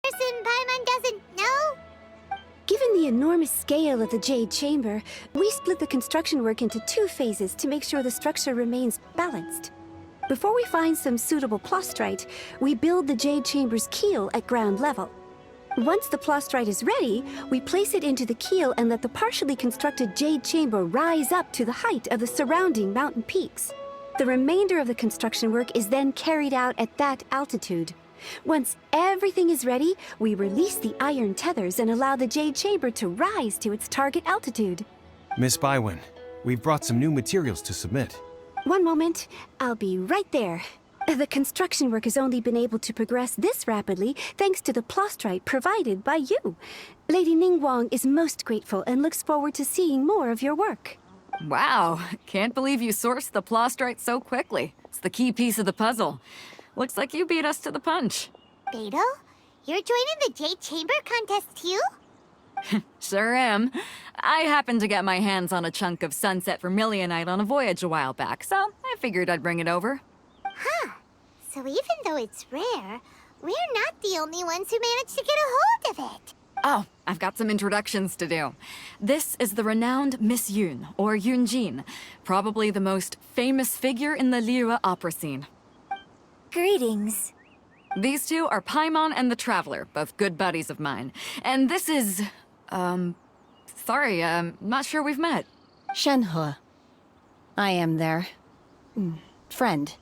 person Paimon doesn't know? Given the enormous scale of the Jade Chamber, we split the construction work into 2 phases to make sure the structure remains balanced. Before we find some suitable plastrite, we build the Jade Chamber's keel at ground level. Once the plastrite is ready, we place it into the keel and let the partially constructed Jade Chamber rise up to the height of the surrounding mountain peaks. The remainder of the construction work is then carried out at that altitude. Once everything is ready, we release the iron tethers and allow the Jade Chamber to rise to its target altitude. Miss Bywin, we've brought some new materials to submit. One moment, I'll be right there. The construction work has only been able to progress this rapidly thanks to the plastrite provided by you. Lady Ningguang is most grateful and looks forward to seeing more of your work. Wow, can't believe you sourced the plastrite so quickly. It's the key piece of the puzzle. Looks like you beat us to the punch. Beidou, you're joining the Jade Chamber contest too? Sure am. I happened to get my hands on a chunk of sunset vermilionite on a voyage a while back, so I figured I'd bring it over. Huh. So even though it's rare, we're not the only ones who managed to get a hold of it. Oh, I've got some introductions to do. This is the renowned Miss Yun, or Yunjin, probably the most famous figure in the Liyue opera scene. Greetings. These two are Paimon and the Traveler, both good buddies of mine. And this is... sorry, not sure we've met. Shenhe. I am their... friend.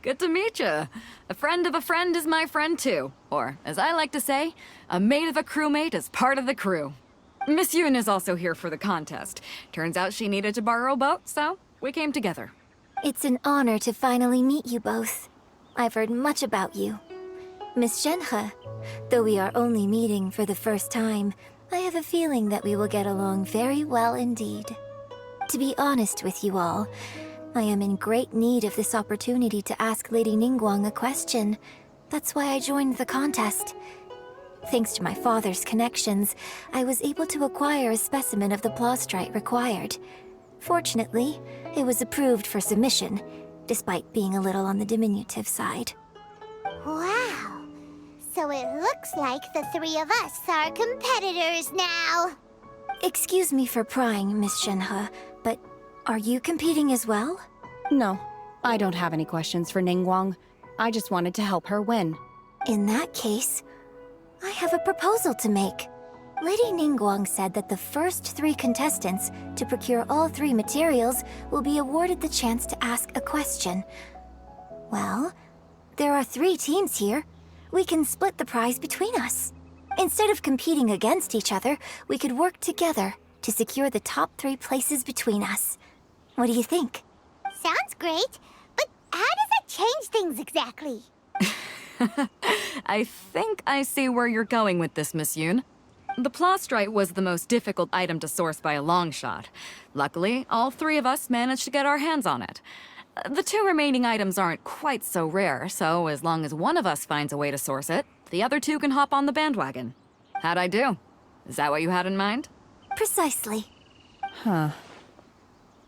Good to meet you. A friend of a friend is my friend too. Or, as I like to say, a mate of a crewmate is part of the crew. Miss Yun is also here for the contest. Turns out she needed to borrow a boat, so we came together. It's an honor to finally meet you both. I've heard much about you. Miss Shenhe, though we are only meeting for the first time, I have a feeling that we will get along very well indeed. To be honest with you all, I am in great need of this opportunity to ask Lady Ningguang a question. That's why I joined the contest. Thanks to my father's connections, I was able to acquire a specimen of the plastrite required. Fortunately, it was approved for submission, despite being a little on the diminutive side. Wow! So it looks like the 3 of us are competitors now! Excuse me for prying, Miss Shenhe, but are you competing as well? No, I don't have any questions for Ningguang. I just wanted to help her win. In that case, I have a proposal to make. Lady Ningguang said that the first 3 contestants to procure all 3 materials will be awarded the chance to ask a question. Well, there are 3 teams here. We can split the prize between us. Instead of competing against each other, we could work together to secure the top 3 places between us. What do you think? Sounds great, but how does that change things exactly? I think I see where you're going with this, Miss Yun. The plastrite was the most difficult item to source by a long shot. Luckily, all 3 of us managed to get our hands on it. The 2 remaining items aren't quite so rare, so as long as one of us finds a way to source it, the other 2 can hop on the bandwagon. How'd I do? Is that what you had in mind? Precisely. Huh.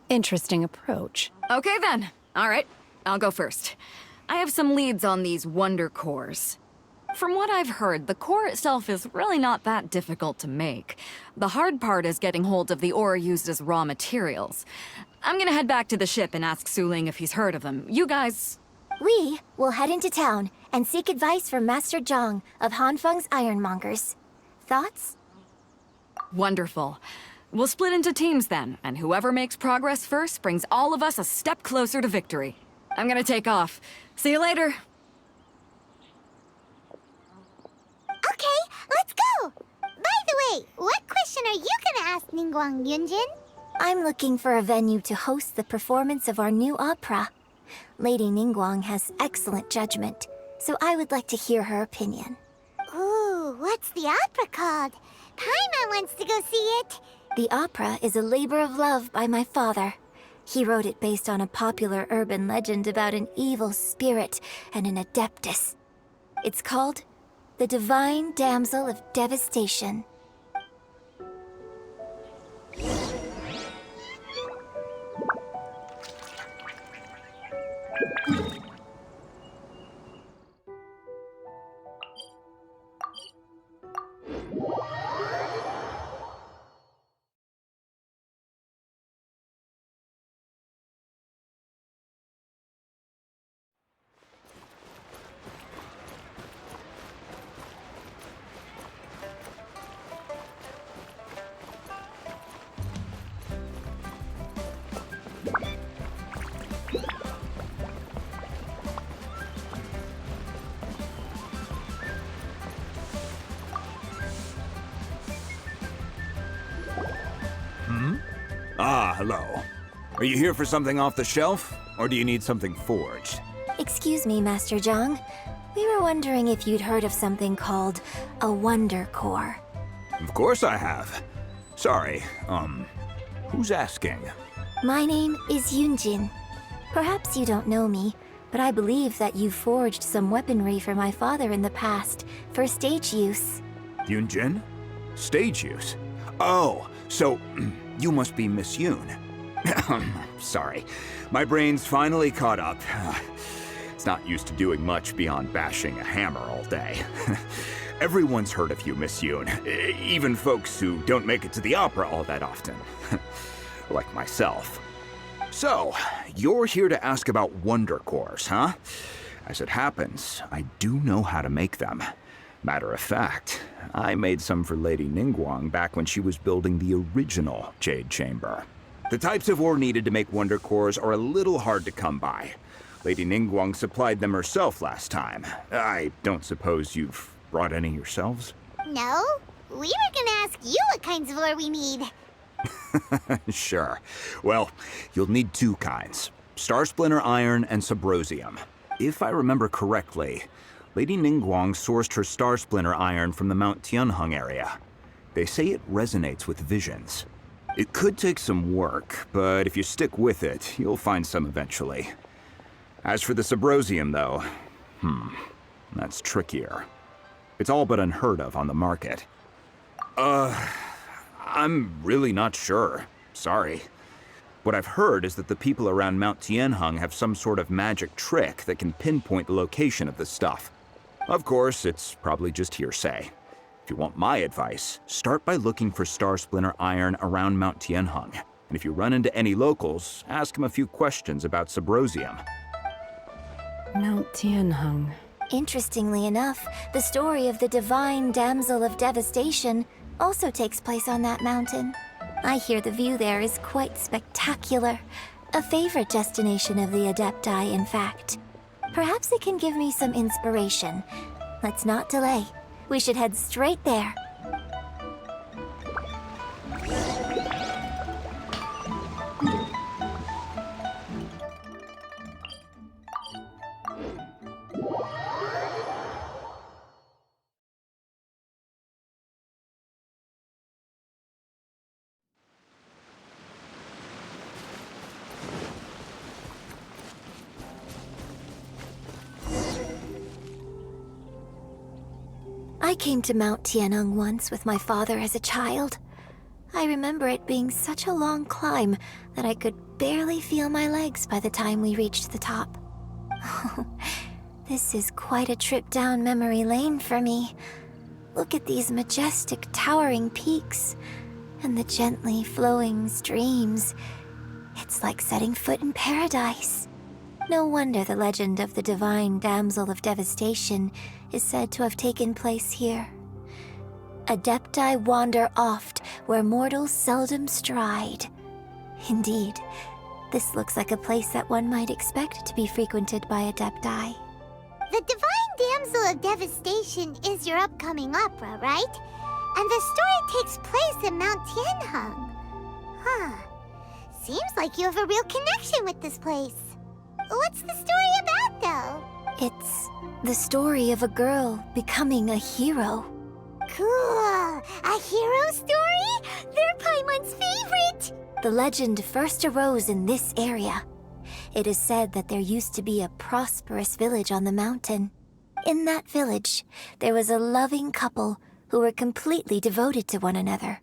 Interesting approach. Okay then. All right, I'll go first. I have some leads on these wonder cores. From what I've heard, the core itself is really not that difficult to make. The hard part is getting hold of the ore used as raw materials. I'm gonna head back to the ship and ask Suling if he's heard of them. You guys... We will head into town and seek advice from Master Zhang of Hanfeng's Ironmongers. Thoughts? Wonderful. We'll split into teams then, and whoever makes progress first brings all of us a step closer to victory. I'm gonna take off. See you later. Okay, let's go! By the way, what question are you gonna ask Ningguang Yunjin? I'm looking for a venue to host the performance of our new opera. Lady Ningguang has excellent judgment, so I would like to hear her opinion. Ooh, what's the opera called? Paimon wants to go see it. The opera is a labor of love by my father. He wrote it based on a popular urban legend about an evil spirit and an adeptus. It's called The Divine Damsel of Devastation. Ah, hello. Are you here for something off the shelf, or do you need something forged? Excuse me, Master Zhang. We were wondering if you'd heard of something called a Wonder Core. Of course I have. Sorry, who's asking? My name is Yunjin. Perhaps you don't know me, but I believe that you forged some weaponry for my father in the past for stage use. Yunjin? Stage use? Oh, so you must be Miss Yoon. Sorry, my brain's finally caught up. It's not used to doing much beyond bashing a hammer all day. Everyone's heard of you, Miss Yoon, even folks who don't make it to the opera all that often. Like myself. So, you're here to ask about Wonder Cores, huh? As it happens, I do know how to make them. Matter of fact, I made some for Lady Ningguang back when she was building the original Jade Chamber. The types of ore needed to make Wonder Cores are a little hard to come by. Lady Ningguang supplied them herself last time. I don't suppose you've brought any yourselves? No, we were gonna ask you what kinds of ore we need. Sure. Well, you'll need two kinds. Star Splinter Iron and Subrosium. If I remember correctly, Lady Ningguang sourced her Star Splinter Iron from the Mount Tianheng area. They say it resonates with visions. It could take some work, but if you stick with it, you'll find some eventually. As for the Subrosium, though, that's trickier. It's all but unheard of on the market. I'm really not sure. Sorry. What I've heard is that the people around Mount Tianheng have some sort of magic trick that can pinpoint the location of the stuff. Of course, it's probably just hearsay. If you want my advice, start by looking for Star Splinter Iron around Mount Tianheng. And if you run into any locals, ask them a few questions about Subrosium. Mount Tianheng. Interestingly enough, the story of the divine damsel of devastation also takes place on that mountain. I hear the view there is quite spectacular. A favorite destination of the Adepti, in fact. Perhaps it can give me some inspiration. Let's not delay. We should head straight there. I came to Mount Tianheng once with my father as a child. I remember it being such a long climb that I could barely feel my legs by the time we reached the top. This is quite a trip down memory lane for me. Look at these majestic, towering peaks and the gently flowing streams. It's like setting foot in paradise. No wonder the legend of the divine damsel of devastation is said to have taken place here. Adepti wander oft where mortals seldom stride. Indeed, this looks like a place that one might expect to be frequented by Adepti. The Divine Damsel of Devastation is your upcoming opera, right? And the story takes place in Mount Tianheng. Huh. Seems like you have a real connection with this place. What's the story about, though? It's the story of a girl becoming a hero. Cool. A hero story? They're Paimon's favorite! The legend first arose in this area. It is said that there used to be a prosperous village on the mountain. In that village, there was a loving couple who were completely devoted to one another.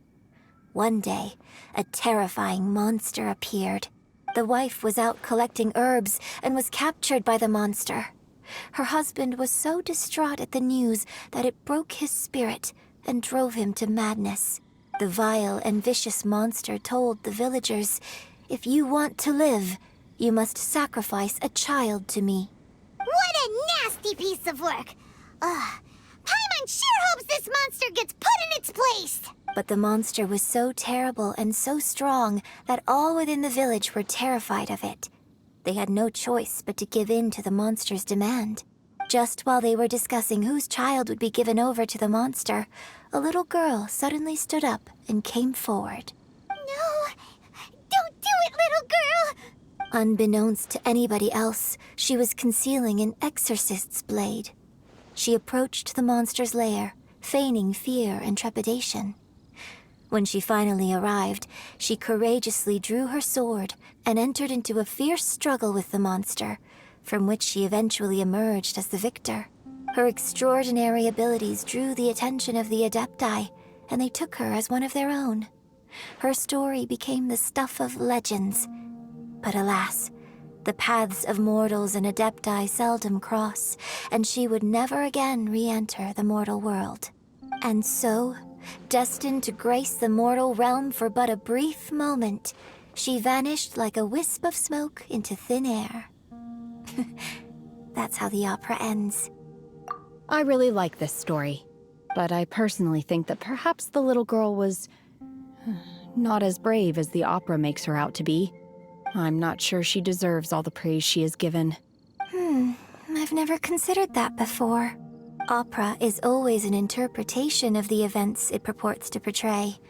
One day, a terrifying monster appeared. The wife was out collecting herbs and was captured by the monster. Her husband was so distraught at the news that it broke his spirit and drove him to madness. The vile and vicious monster told the villagers, "If you want to live, you must sacrifice a child to me." What a nasty piece of work! Ugh. Paimon sure hopes this monster gets put in its place! But the monster was so terrible and so strong that all within the village were terrified of it. They had no choice but to give in to the monster's demand. Just while they were discussing whose child would be given over to the monster, a little girl suddenly stood up and came forward. No! it, little girl! Unbeknownst to anybody else, she was concealing an exorcist's blade. She approached the monster's lair, feigning fear and trepidation. When she finally arrived, she courageously drew her sword and entered into a fierce struggle with the monster, from which she eventually emerged as the victor. Her extraordinary abilities drew the attention of the Adepti, and they took her as one of their own. Her story became the stuff of legends. But alas, the paths of mortals and Adepti seldom cross, and she would never again re-enter the mortal world. And so, destined to grace the mortal realm for but a brief moment, she vanished like a wisp of smoke into thin air. That's how the opera ends. I really like this story, but I personally think that perhaps the little girl was not as brave as the opera makes her out to be. I'm not sure she deserves all the praise she is given. I've never considered that before. Opera is always an interpretation of the events it purports to portray.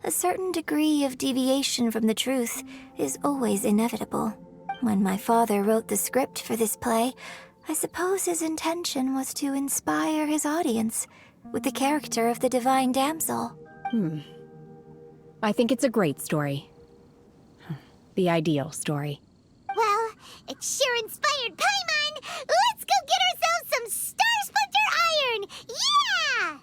A certain degree of deviation from the truth is always inevitable. When my father wrote the script for this play, I suppose his intention was to inspire his audience with the character of the divine damsel. I think it's a great story. The ideal story. Well, it sure inspired Paimon! Let's go get ourselves some Star Splinter Iron! Yeah!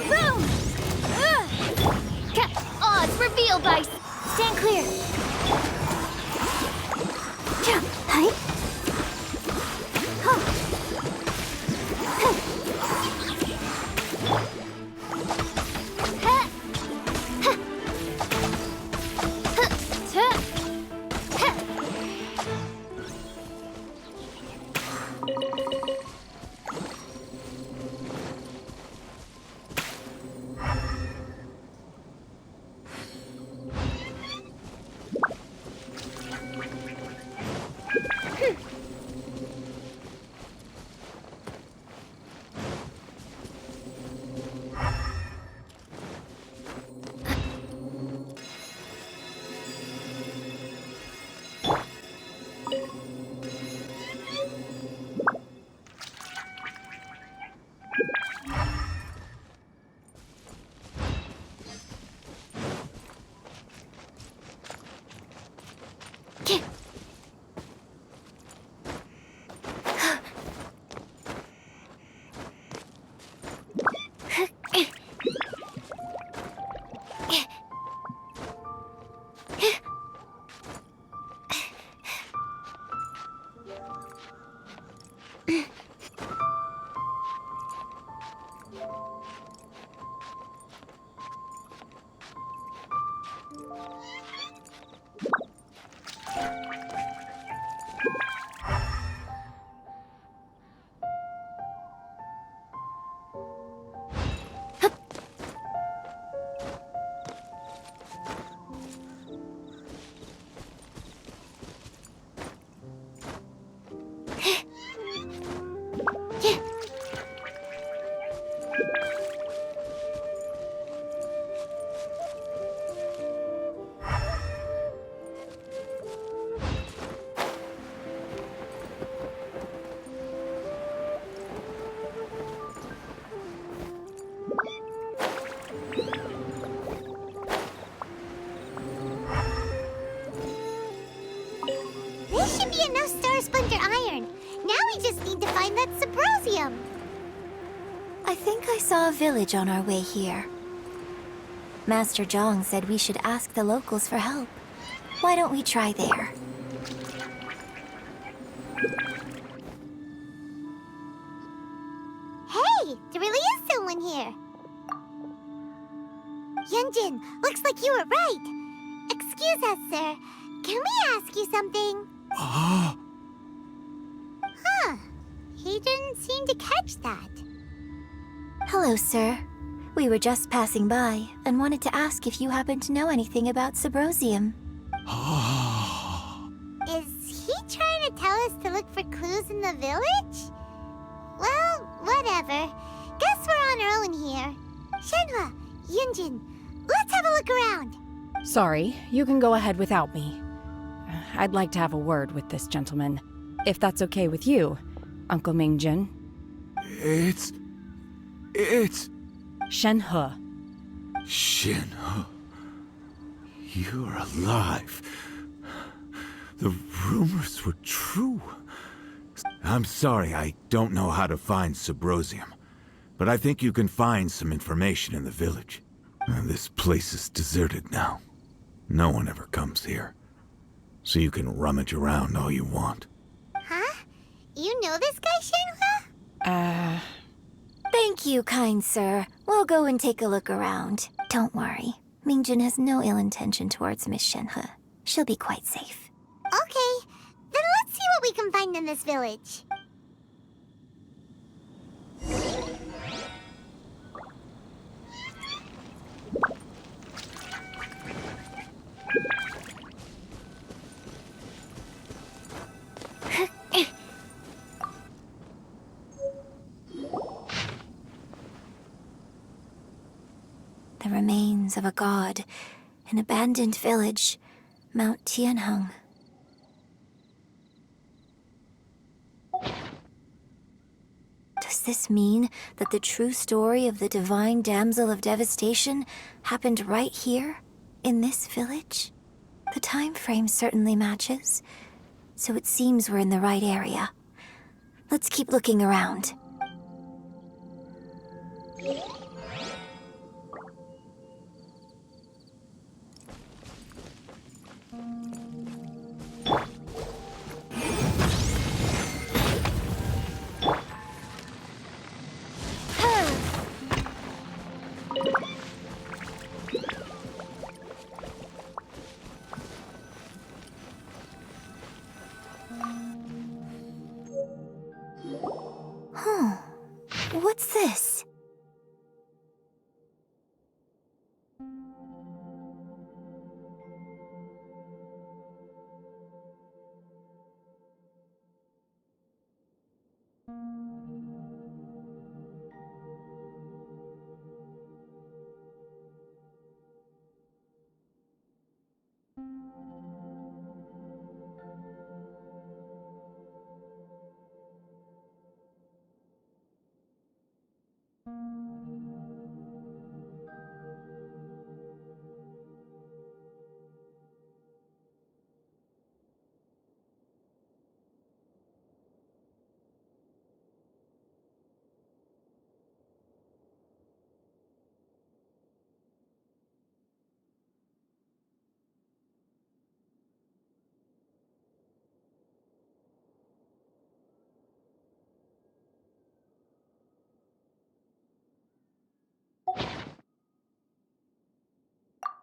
Boom! Odds revealed by... Stand clear. Hi. This should be enough Star Splinter Iron. Now we just need to find that Subrosium. I think I saw a village on our way here. Master Zhang said we should ask the locals for help. Why don't we try there? Yunjin, looks like you were right. Excuse us, sir. Can we ask you something? Huh. He didn't seem to catch that. Hello, sir. We were just passing by and wanted to ask if you happen to know anything about Subrosium. Is he trying to tell us to look for clues in the village? Well, whatever. Guess we're on our own here. Shenhua, Yunjin, let's have a look around. Sorry, you can go ahead without me. I'd like to have a word with this gentleman, if that's okay with you, Uncle Mingjin. It's... Shenhe. Shenhe. You're alive. The rumors were true. I'm sorry, I don't know how to find Subrosium, but I think you can find some information in the village. This place is deserted now. No one ever comes here. So you can rummage around all you want. Huh? You know this guy, Shenhua? Thank you, kind sir. We'll go and take a look around. Don't worry. Mingjin has no ill intention towards Miss Shenhe. She'll be quite safe. Okay, then let's see what we can find in this village. The remains of a god, an abandoned village, Mount Tianheng. Does this mean that the true story of the divine damsel of devastation happened right here, in this village? The time frame certainly matches, so it seems we're in the right area. Let's keep looking around. What's this?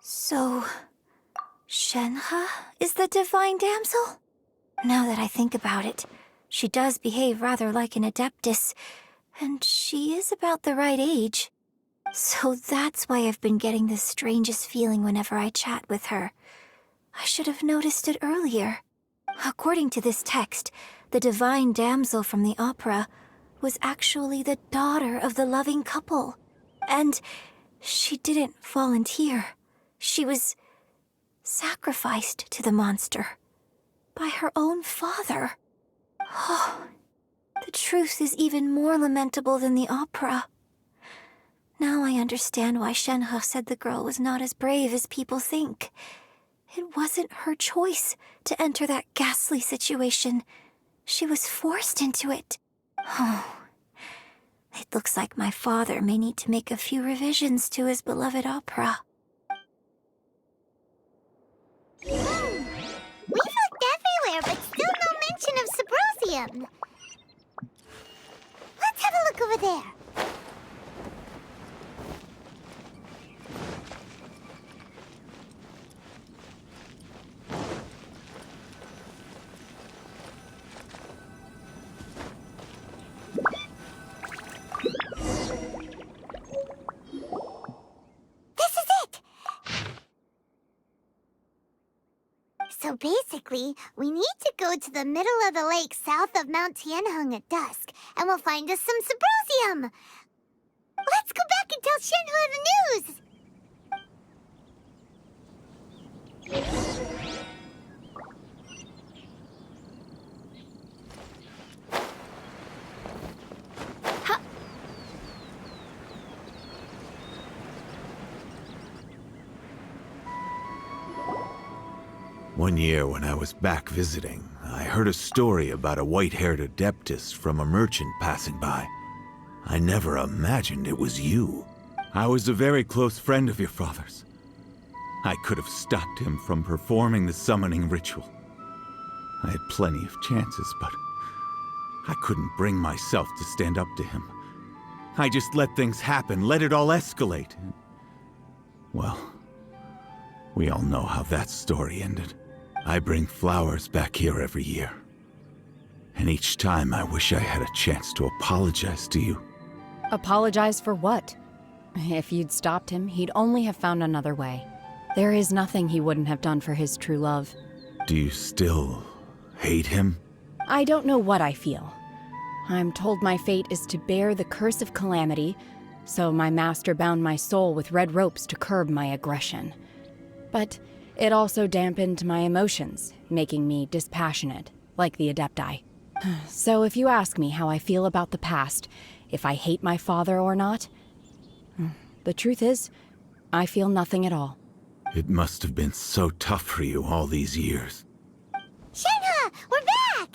So, Shenhe is the divine damsel? Now that I think about it, she does behave rather like an adeptus, and she is about the right age. So that's why I've been getting the strangest feeling whenever I chat with her. I should have noticed it earlier. According to this text, the divine damsel from the opera was actually the daughter of the loving couple. And she didn't volunteer. She was sacrificed to the monster by her own father. Oh, the truth is even more lamentable than the opera. Now I understand why Shenhe said the girl was not as brave as people think. It wasn't her choice to enter that ghastly situation. She was forced into it. Oh, it looks like my father may need to make a few revisions to his beloved opera. We've looked everywhere, but still no mention of Subrosium. Let's have a look over there. So basically, we need to go to the middle of the lake south of Mount Tianheng at dusk, and we'll find us some Symposium! Let's go back and tell Shenhua the news! One year when I was back visiting, I heard a story about a white-haired adeptus from a merchant passing by. I never imagined it was you. I was a very close friend of your father's. I could have stopped him from performing the summoning ritual. I had plenty of chances, but I couldn't bring myself to stand up to him. I just let things happen, let it all escalate. Well, we all know how that story ended. I bring flowers back here every year. And each time I wish I had a chance to apologize to you. Apologize for what? If you'd stopped him, he'd only have found another way. There is nothing he wouldn't have done for his true love. Do you still hate him? I don't know what I feel. I'm told my fate is to bear the curse of calamity, so my master bound my soul with red ropes to curb my aggression. But it also dampened my emotions, making me dispassionate, like the Adepti. So if you ask me how I feel about the past, if I hate my father or not, the truth is, I feel nothing at all. It must have been so tough for you all these years. Shenhua, we're back!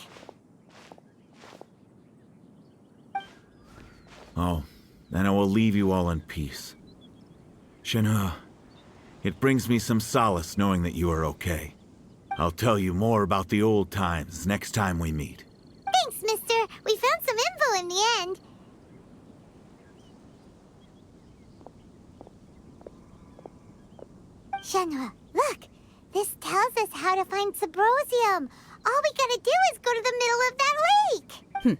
Oh, then I will leave you all in peace. Shenhua, it brings me some solace knowing that you are okay. I'll tell you more about the old times next time we meet. Thanks, mister. We found some info in the end. Shenhua, look! This tells us how to find Symposium. All we gotta do is go to the middle of that lake.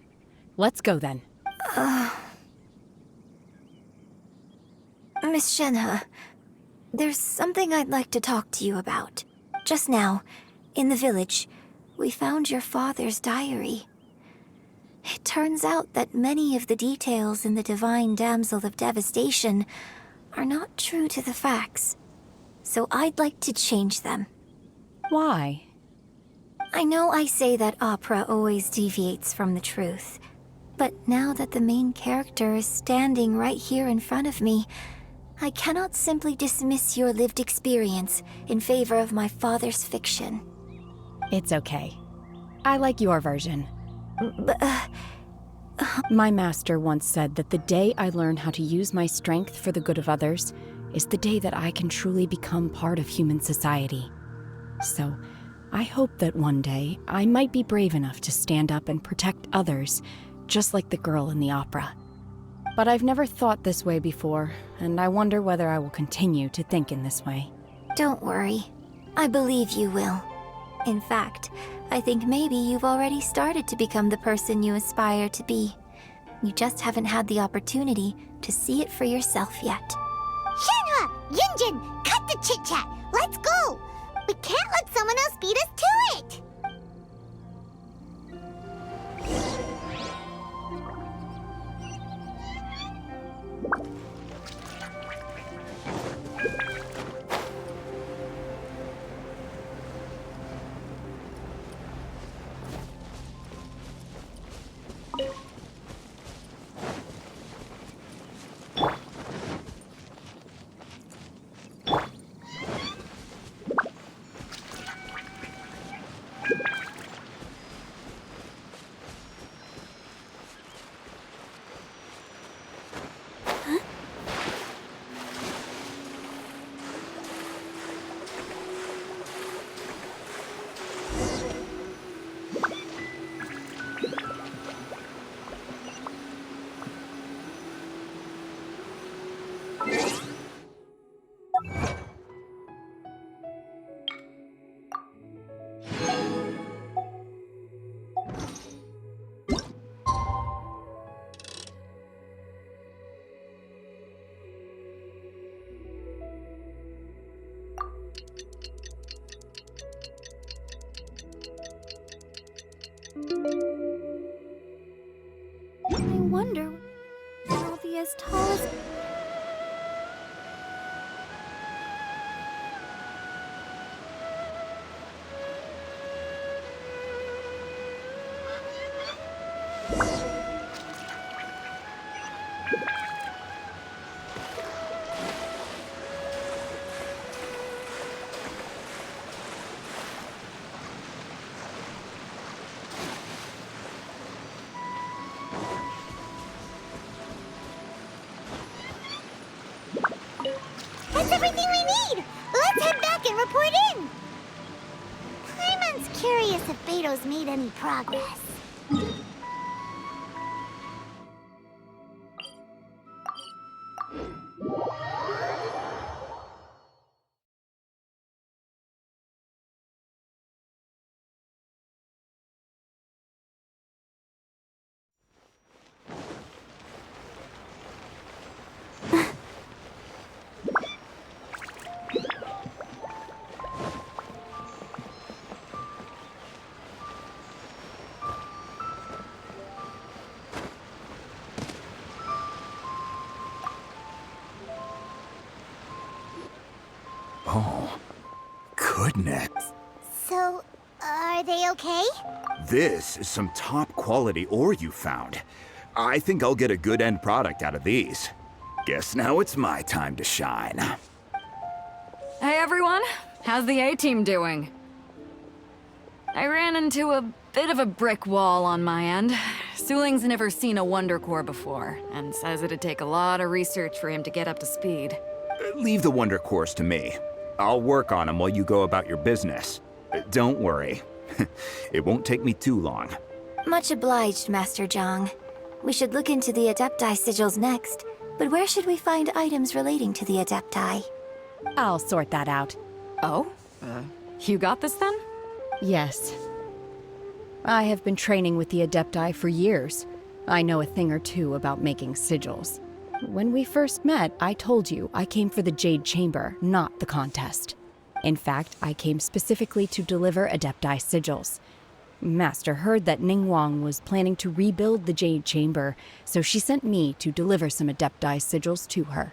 Let's go then. Miss Shenhe, there's something I'd like to talk to you about. Just now, in the village, we found your father's diary. It turns out that many of the details in the Divine Damsel of Devastation are not true to the facts. So I'd like to change them. Why? I know I say that opera always deviates from the truth, but now that the main character is standing right here in front of me, I cannot simply dismiss your lived experience in favor of my father's fiction. It's okay. I like your version. My master once said that the day I learn how to use my strength for the good of others is the day that I can truly become part of human society. So, I hope that one day I might be brave enough to stand up and protect others, just like the girl in the opera. But I've never thought this way before, and I wonder whether I will continue to think in this way. Don't worry. I believe you will. In fact, I think maybe you've already started to become the person you aspire to be. You just haven't had the opportunity to see it for yourself yet. Shenhua! Yunjin! Cut the chit-chat! Let's go! We can't let someone else beat us to it! That's everything we need! Let's head back and report in! Paimon's curious if Beto's made any progress. Oh, goodness. So, are they okay? This is some top quality ore you found. I think I'll get a good end product out of these. Guess now it's my time to shine. Hey everyone, how's the A-team doing? I ran into a bit of a brick wall on my end. Suling's never seen a Wonder Core before, and says it'd take a lot of research for him to get up to speed. Leave the Wonder Cores to me. I'll work on them while you go about your business. Don't worry. It won't take me too long. Much obliged, Master Zhang. We should look into the Adepti sigils next, but where should we find items relating to the Adepti? I'll sort that out. Oh? You got this then? Yes. I have been training with the Adepti for years. I know a thing or two about making sigils. When we first met, I told you I came for the Jade Chamber, not the contest. In fact, I came specifically to deliver Adepti sigils. Master heard that Ningguang was planning to rebuild the Jade Chamber, so she sent me to deliver some Adepti sigils to her.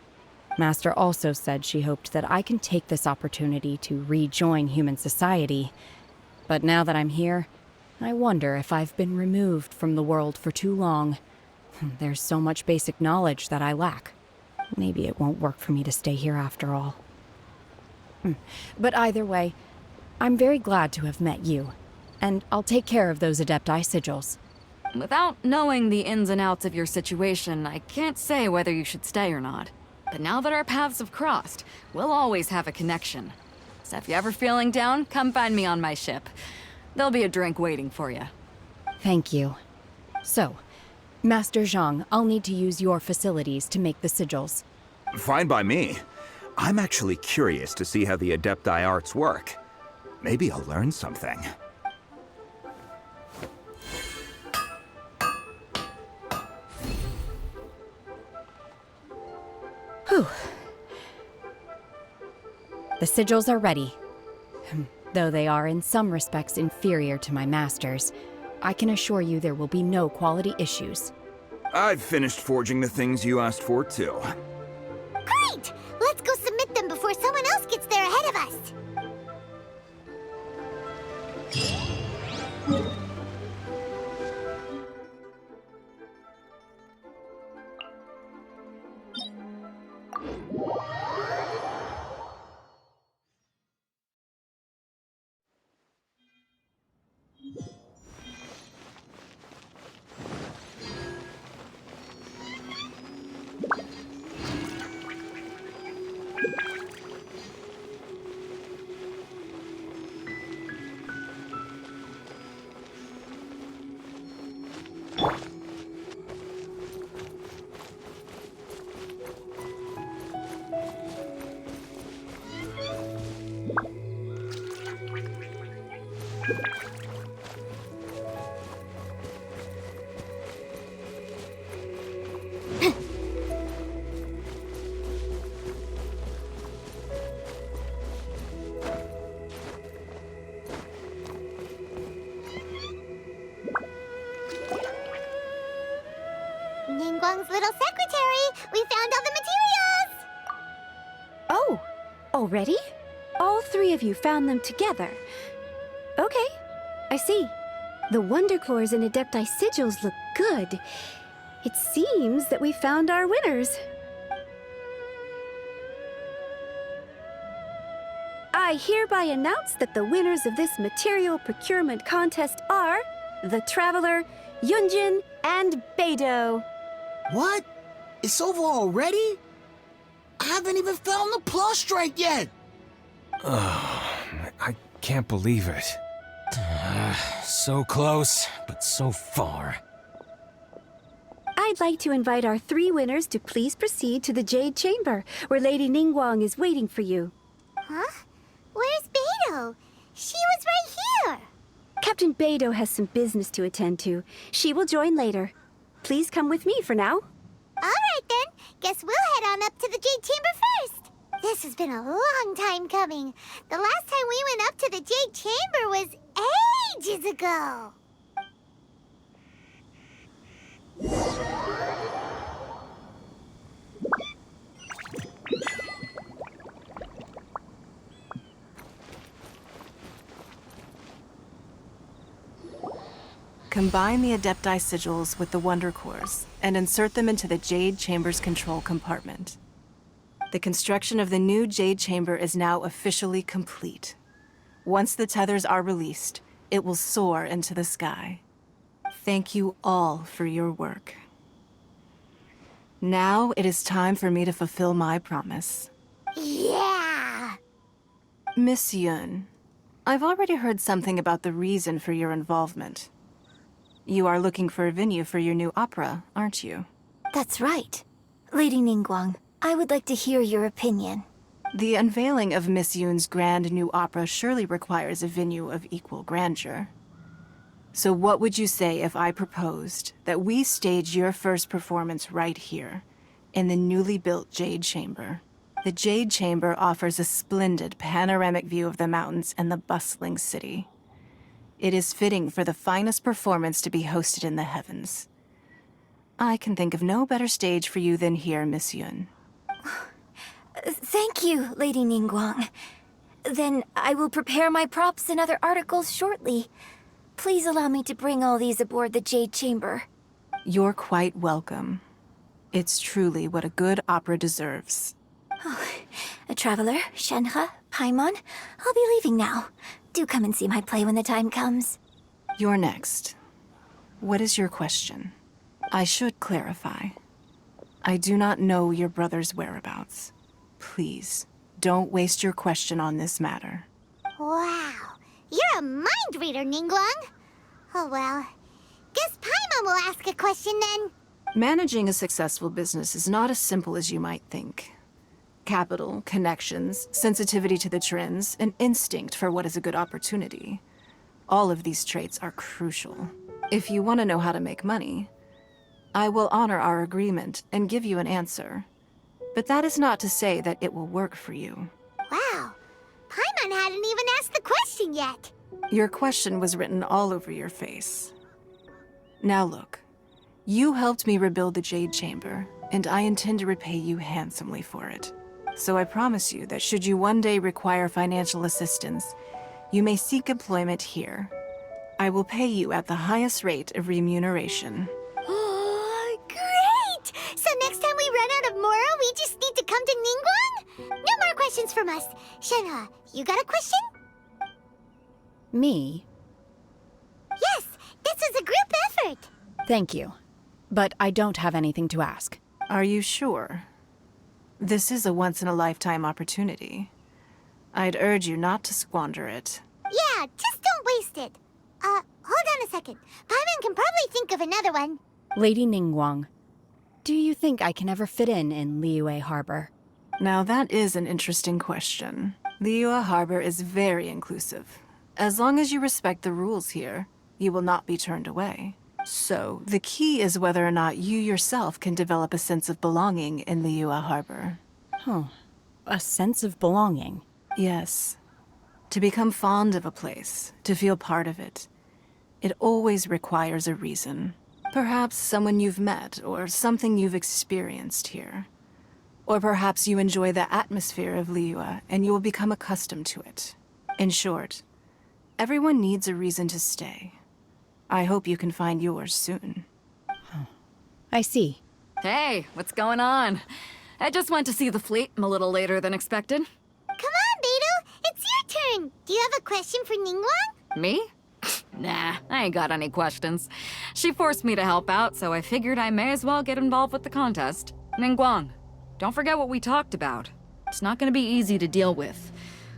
Master also said she hoped that I can take this opportunity to rejoin human society. But now that I'm here, I wonder if I've been removed from the world for too long. There's so much basic knowledge that I lack. Maybe it won't work for me to stay here after all. But either way, I'm very glad to have met you. And I'll take care of those Adepti sigils. Without knowing the ins and outs of your situation, I can't say whether you should stay or not. But now that our paths have crossed, we'll always have a connection. So if you're ever feeling down, come find me on my ship. There'll be a drink waiting for you. Thank you. So, Master Zhang, I'll need to use your facilities to make the sigils. Fine by me. I'm actually curious to see how the Adepti arts work. Maybe I'll learn something. Whew. The sigils are ready. Though they are in some respects inferior to my master's, I can assure you there will be no quality issues. I've finished forging the things you asked for, too. Great! Let's go submit them before someone else gets there ahead of us! Ningguang's little secretary! We found all the materials! Oh, already? All three of you found them together. Okay, I see. The Wonder Cores and Adepti sigils look good. It seems that we found our winners. I hereby announce that the winners of this material procurement contest are the Traveler, Yunjin, and Beidou. What? It's over already? haven't even found the prostrate yet! I can't believe it. So close, but so far. I'd like to invite our 3 winners to please proceed to the Jade Chamber, where Lady Ningguang is waiting for you. Huh? Where's Beidou? She was right here! Captain Beidou has some business to attend to. She will join later. Please come with me for now. Alright then, guess we'll head on up to the Jade Chamber first. This has been a long time coming. The last time we went up to the Jade Chamber was ages ago. Combine the Adepti sigils with the Wonder Cores and insert them into the Jade Chamber's control compartment. The construction of the new Jade Chamber is now officially complete. Once the tethers are released, it will soar into the sky. Thank you all for your work. Now it is time for me to fulfill my promise. Yeah! Miss Yun, I've already heard something about the reason for your involvement. You are looking for a venue for your new opera, aren't you? That's right. Lady Ningguang, I would like to hear your opinion. The unveiling of Miss Yun's grand new opera surely requires a venue of equal grandeur. So what would you say if I proposed that we stage your first performance right here, in the newly built Jade Chamber? The Jade Chamber offers a splendid panoramic view of the mountains and the bustling city. It is fitting for the finest performance to be hosted in the heavens. I can think of no better stage for you than here, Miss Yun. Thank you, Lady Ningguang. Then I will prepare my props and other articles shortly. Please allow me to bring all these aboard the Jade Chamber. You're quite welcome. It's truly what a good opera deserves. A traveler, Shenhe, Paimon, I'll be leaving now. Do come and see my play when the time comes. You're next. What is your question? I should clarify. I do not know your brother's whereabouts. Please, don't waste your question on this matter. Wow, you're a mind reader, Ningguang. Oh well, guess Paimon will ask a question then. Managing a successful business is not as simple as you might think. Capital, connections, sensitivity to the trends, and instinct for what is a good opportunity. All of these traits are crucial. If you want to know how to make money, I will honor our agreement and give you an answer. But that is not to say that it will work for you. Wow, Paimon hadn't even asked the question yet. Your question was written all over your face. Now look, you helped me rebuild the Jade Chamber, and I intend to repay you handsomely for it. So I promise you that should you one day require financial assistance, you may seek employment here. I will pay you at the highest rate of remuneration. Oh, great! So next time we run out of Moro, we just need to come to Ningguang? No more questions from us. Shenhe, you got a question? Me? Yes, this is a group effort. Thank you. But I don't have anything to ask. Are you sure? This is a once-in-a-lifetime opportunity. I'd urge you not to squander it. Yeah, just don't waste it. Hold on a second. Paimon can probably think of another one. Lady Ningguang, do you think I can ever fit in Liyue Harbor? Now that is an interesting question. Liyue Harbor is very inclusive. As long as you respect the rules here, you will not be turned away. So, the key is whether or not you yourself can develop a sense of belonging in Liyue Harbor. Huh. A sense of belonging. Yes. To become fond of a place, to feel part of it, it always requires a reason. Perhaps someone you've met, or something you've experienced here. Or perhaps you enjoy the atmosphere of Liyue, and you will become accustomed to it. In short, everyone needs a reason to stay. I hope you can find yours soon. I see. Hey, what's going on? I just went to see the fleet. I'm a little later than expected. Come on, Beidou. It's your turn. Do you have a question for Ningguang? Me? Nah, I ain't got any questions. She forced me to help out, so I figured I may as well get involved with the contest. Ningguang, Don't forget what we talked about. It's not gonna be easy to deal with.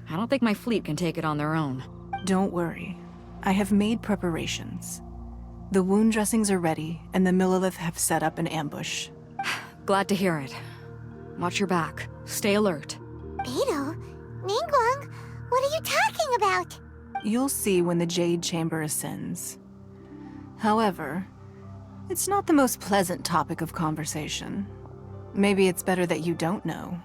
I don't think my fleet can take it on their own. Don't worry. I have made preparations. The wound dressings are ready, and the Millilith have set up an ambush. Glad to hear it. Watch your back. Stay alert. Beidou? Ningguang? What are you talking about? You'll see when the Jade Chamber ascends. However, it's not the most pleasant topic of conversation. Maybe it's better that you don't know.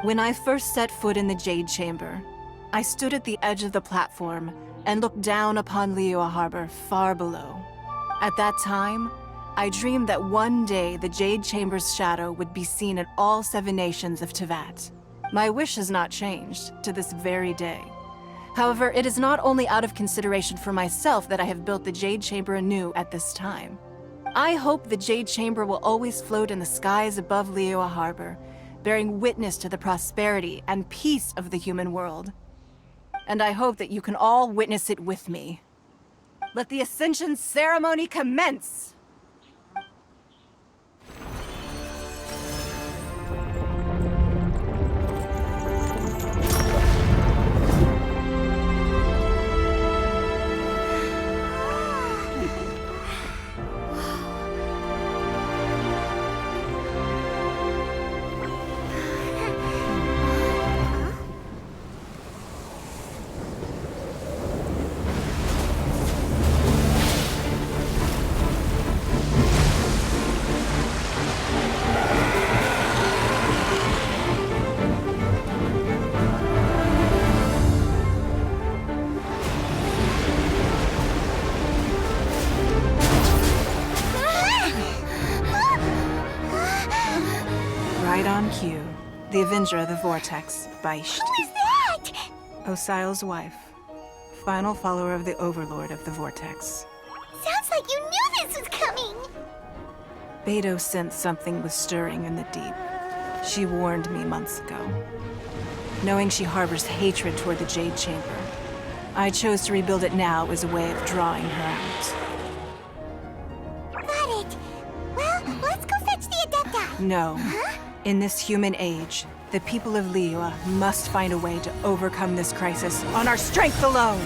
When I first set foot in the Jade Chamber, I stood at the edge of the platform and looked down upon Liyue Harbor far below. At that time, I dreamed that one day the Jade Chamber's shadow would be seen in all 7 nations of Teyvat. My wish has not changed to this very day. However, it is not only out of consideration for myself that I have built the Jade Chamber anew at this time. I hope the Jade Chamber will always float in the skies above Liyue Harbor, bearing witness to the prosperity and peace of the human world. And I hope that you can all witness it with me. Let the Ascension ceremony commence! Right on cue. The Avenger of the Vortex, Baish. Who is that? Osial's wife. Final follower of the Overlord of the Vortex. Sounds like you knew this was coming! Beidou sensed something was stirring in the deep. She warned me months ago. Knowing she harbors hatred toward the Jade Chamber, I chose to rebuild it now as a way of drawing her out. Got it. Well, let's go fetch the Adepti. No. Huh? In this human age, the people of Liyue must find a way to overcome this crisis on our strength alone!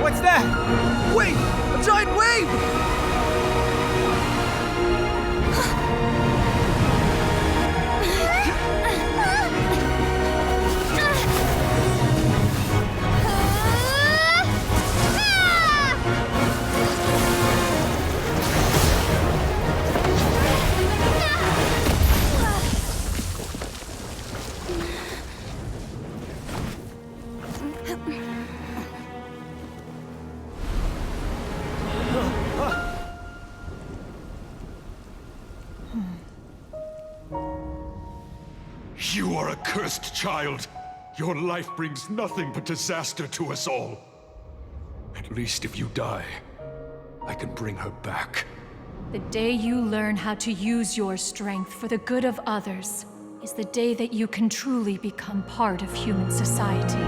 What's that? Wait! A giant wave! You are a cursed child. Your life brings nothing but disaster to us all. At least if you die, I can bring her back. The day you learn how to use your strength for the good of others is the day that you can truly become part of human society.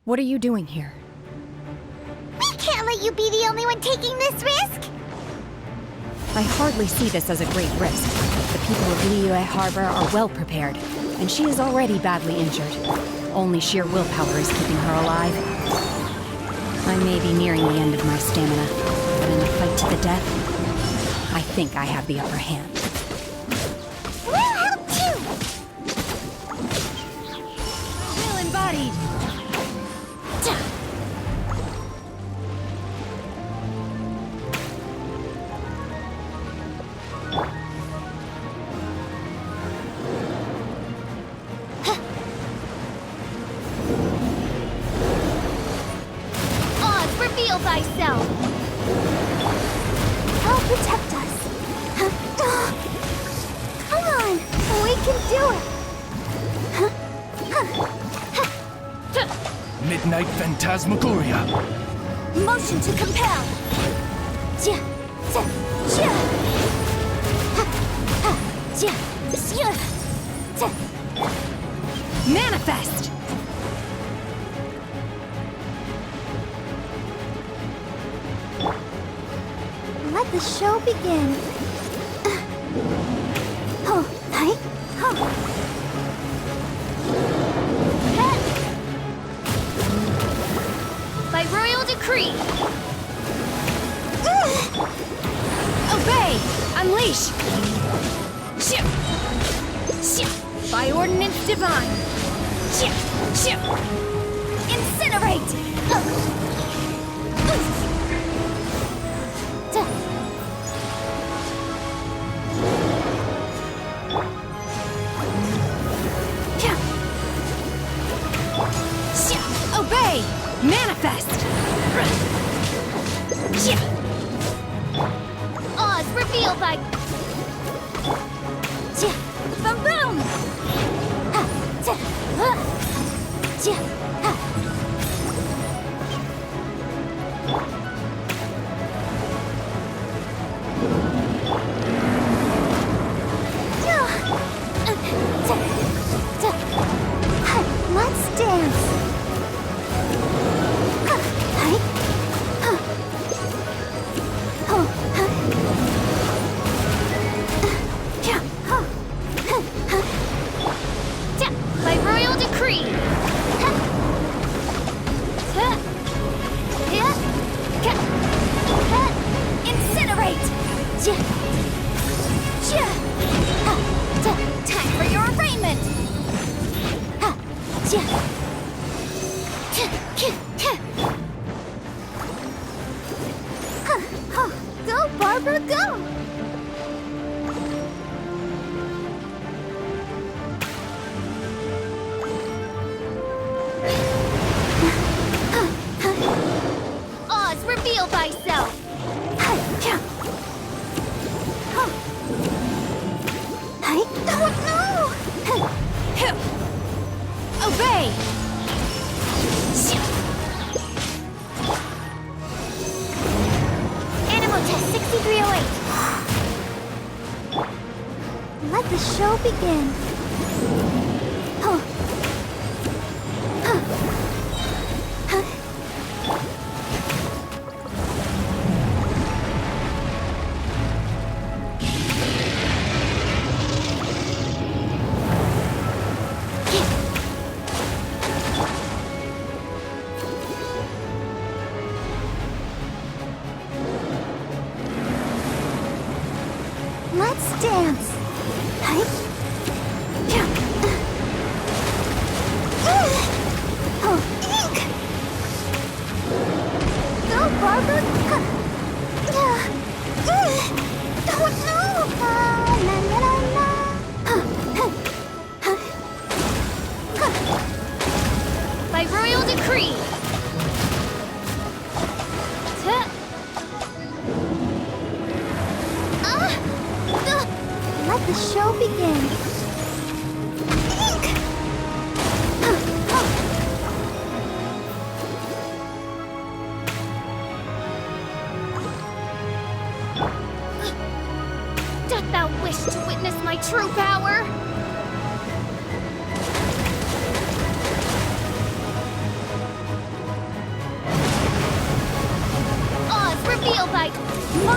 What are you doing here? We can't let you be the only one taking this risk! I hardly see this as a great risk. The people of Liyue Harbor are well prepared, and she is already badly injured. Only sheer willpower is keeping her alive. I may be nearing the end of my stamina, but in a fight to the death, I think I have the upper hand. We'll help too! Will embodied! Reveal thyself! Help protect us! Come on! We can do it! Midnight Phantasmagoria. Motion to compel! Manifest! Let the show begin. Oh, hi. Oh. By royal decree! Obey! Unleash! Ship! Ship! By ordinance divine! Ship! Ship! Incinerate! Obey! Manifest! Oz, reveal thy... Boom! Let's dance! By royal decree! Incinerate! Time for your arraignment! Go, Barbara, go! Oz, reveal thyself! Obey! Animal test 6308. Let the show begin. Let's dance. Ink! Go, Barbara! Oh, no! La, la, la, la. By royal decree! Let the show begin. Ink! Doth thou wish to witness my true power?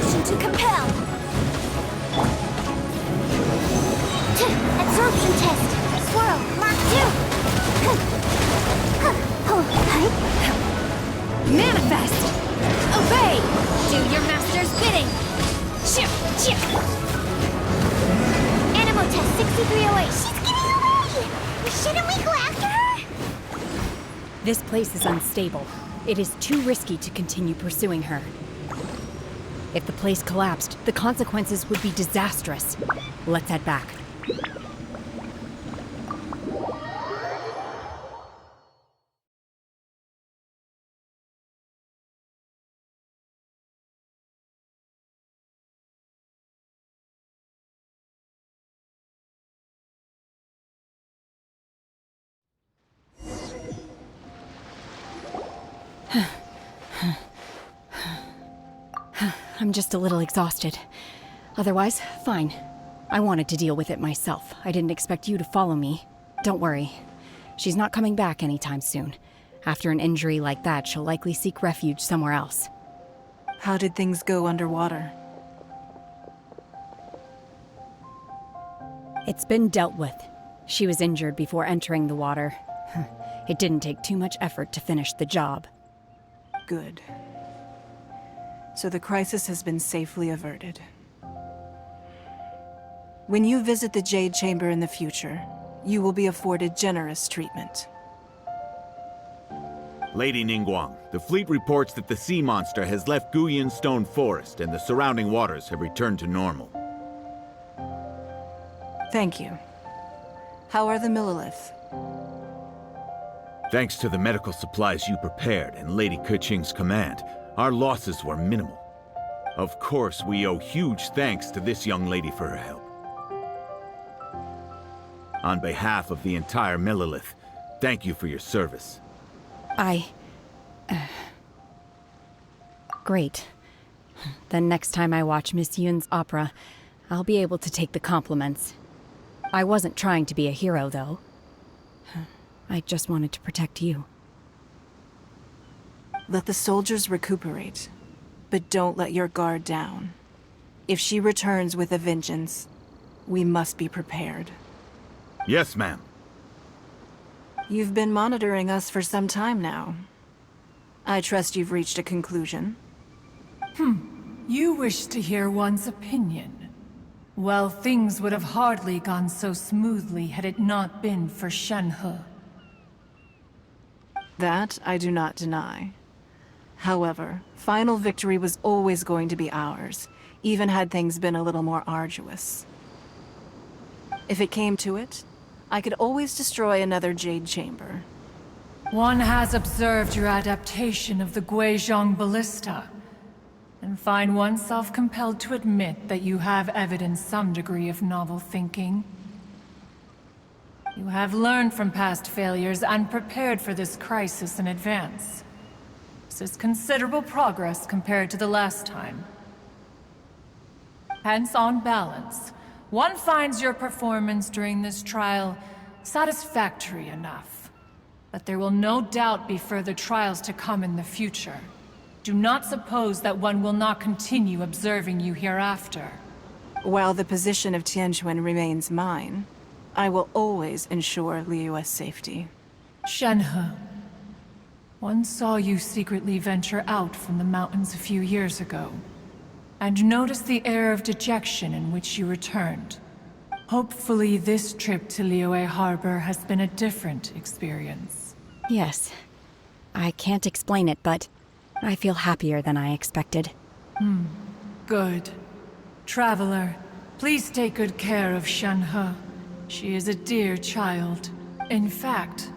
Absorption to compel! Absorption test! Swirl, Mark 2! Manifest! Obey! Do your master's bidding! Chip! Animo test 6308! She's getting away! Shouldn't we go after her? This place is unstable. It is too risky to continue pursuing her. If the place collapsed, the consequences would be disastrous. Let's head back. I'm just a little exhausted. Otherwise, fine. I wanted to deal with it myself. I didn't expect you to follow me. Don't worry. She's not coming back anytime soon. After an injury like that, she'll likely seek refuge somewhere else. How did things go underwater? It's been dealt with. She was injured before entering the water. It didn't take too much effort to finish the job. Good. So the crisis has been safely averted. When you visit the Jade Chamber in the future, you will be afforded generous treatment. Lady Ningguang, the fleet reports that the sea monster has left Guyan Stone Forest and the surrounding waters have returned to normal. Thank you. How are the Millilith? Thanks to the medical supplies you prepared and Lady Keqing's command, our losses were minimal. Of course, we owe huge thanks to this young lady for her help. On behalf of the entire Millilith, thank you for your service. Great. Then next time I watch Miss Yun's opera, I'll be able to take the compliments. I wasn't trying to be a hero, though. I just wanted to protect you. Let the soldiers recuperate, but don't let your guard down. If she returns with a vengeance, we must be prepared. Yes, ma'am. You've been monitoring us for some time now. I trust you've reached a conclusion. You wish to hear one's opinion. Well, things would have hardly gone so smoothly had it not been for Shenhe. That I do not deny. However, final victory was always going to be ours, even had things been a little more arduous. If it came to it, I could always destroy another Jade Chamber. One has observed your adaptation of the Guizhong ballista, and find oneself compelled to admit that you have evidenced some degree of novel thinking. You have learned from past failures and prepared for this crisis in advance. This is considerable progress compared to the last time. Hence, on balance, one finds your performance during this trial satisfactory enough. But there will no doubt be further trials to come in the future. Do not suppose that one will not continue observing you hereafter. While the position of Tianquan remains mine, I will always ensure Liyue's safety. Shenhe, one saw you secretly venture out from the mountains a few years ago, and noticed the air of dejection in which you returned. Hopefully this trip to Liyue Harbor has been a different experience. Yes. I can't explain it, but I feel happier than I expected. Good. Traveler, please take good care of Shenhe. She is a dear child. In fact,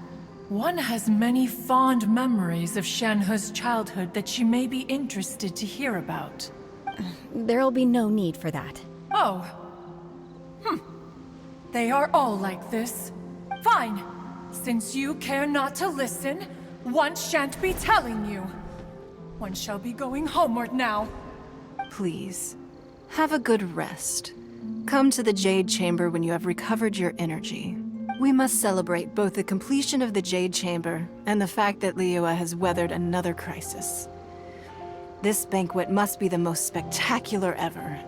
one has many fond memories of Shenhe's childhood that she may be interested to hear about. There'll be no need for that. Oh. They are all like this. Fine. Since you care not to listen, one shan't be telling you. One shall be going homeward now. Please, have a good rest. Come to the Jade Chamber when you have recovered your energy. We must celebrate both the completion of the Jade Chamber and the fact that Liyue has weathered another crisis. This banquet must be the most spectacular ever.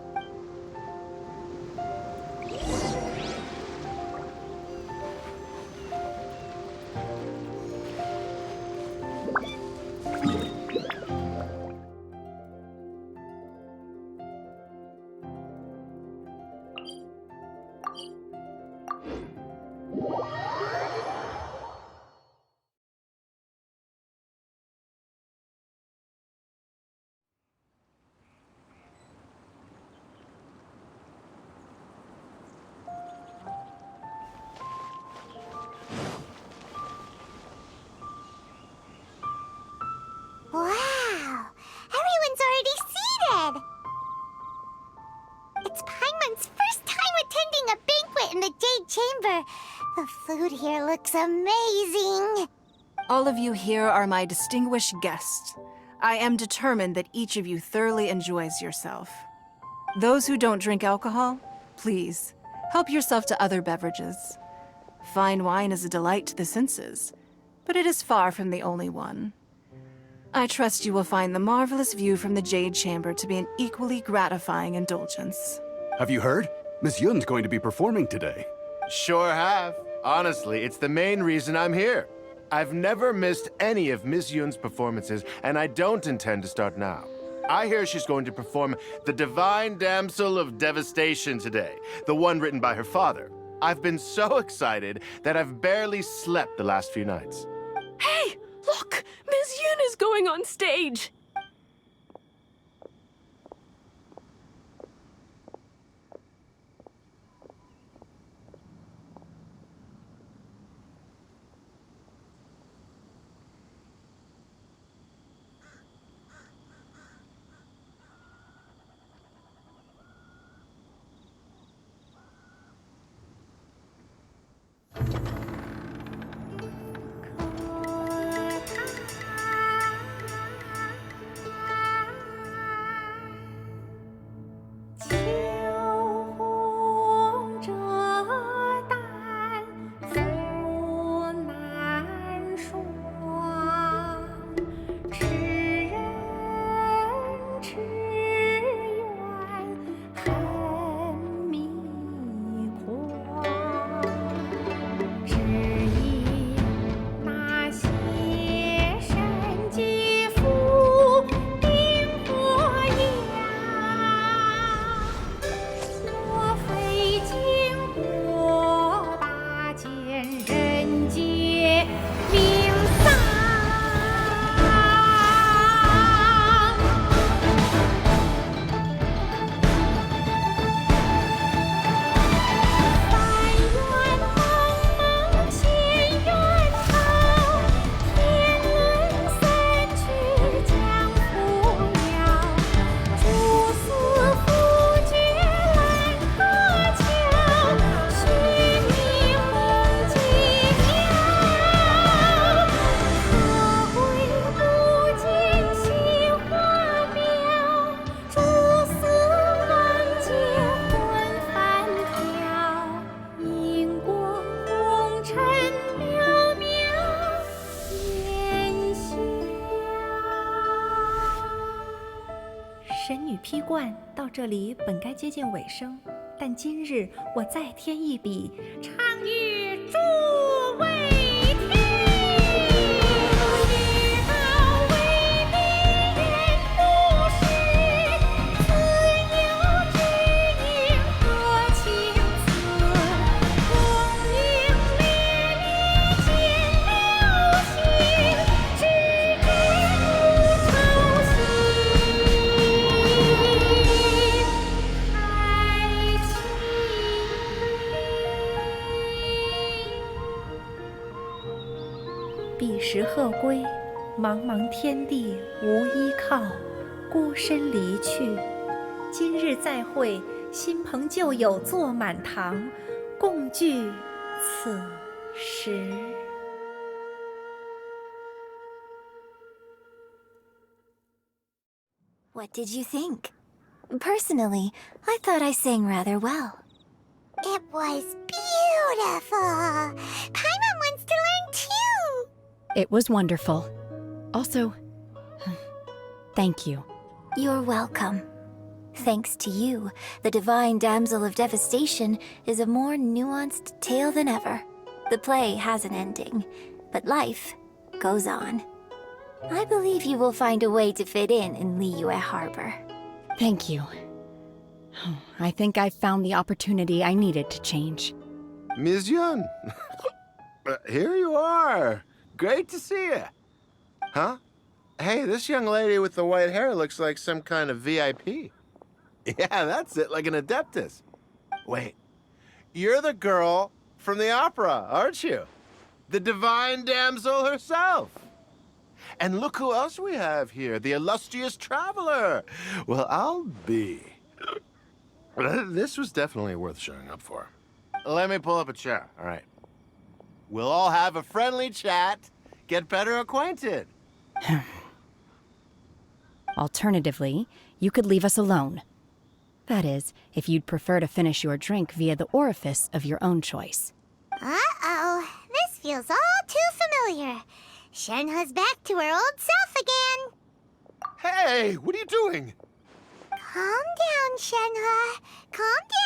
Wow! Everyone's already seated! It's Paimon's first time attending a banquet in the Jade Chamber. The food here looks amazing. All of you here are my distinguished guests. I am determined that each of you thoroughly enjoys yourself. Those who don't drink alcohol, please, help yourself to other beverages. Fine wine is a delight to the senses, but it is far from the only one. I trust you will find the marvelous view from the Jade Chamber to be an equally gratifying indulgence. Have you heard? Miss Yun's going to be performing today. Sure have. Honestly, it's the main reason I'm here. I've never missed any of Miss Yun's performances, and I don't intend to start now. I hear she's going to perform The Divine Damsel of Devastation today, the one written by her father. I've been so excited that I've barely slept the last few nights. Hey, look! Miss Yun is going on stage!神女披冠到这里本该接近尾声，但今日我再添一笔，唱与诸位听。知道为民言不实，自有知音和情思。功名烈烈见了心，只知不愁心。彼时鹤归，茫茫天地无依靠，孤身离去。今日再会，新朋旧友坐满堂，共聚此时。What did you think? Personally, I thought I sang rather well. It was beautiful. Paimon wants to learn too. It was wonderful. Also, thank you. You're welcome. Thanks to you, the Divine Damsel of Devastation is a more nuanced tale than ever. The play has an ending, but life goes on. I believe you will find a way to fit in Liyue Harbor. Thank you. I think I've found the opportunity I needed to change. Ms. Yun, here you are. Great to see you. Huh? Hey, this young lady with the white hair looks like some kind of VIP. Yeah, that's it, like an adeptus. Wait, you're the girl from the opera, aren't you? The divine damsel herself. And look who else we have here, the illustrious traveler. Well, I'll be. This was definitely worth showing up for. Let me pull up a chair, all right. We'll all have a friendly chat, get better acquainted. Alternatively, you could leave us alone. That is, if you'd prefer to finish your drink via the orifice of your own choice. Uh-oh, this feels all too familiar. Shenhe's back to her old self again. Hey, what are you doing? Calm down, Shenhe. Calm down.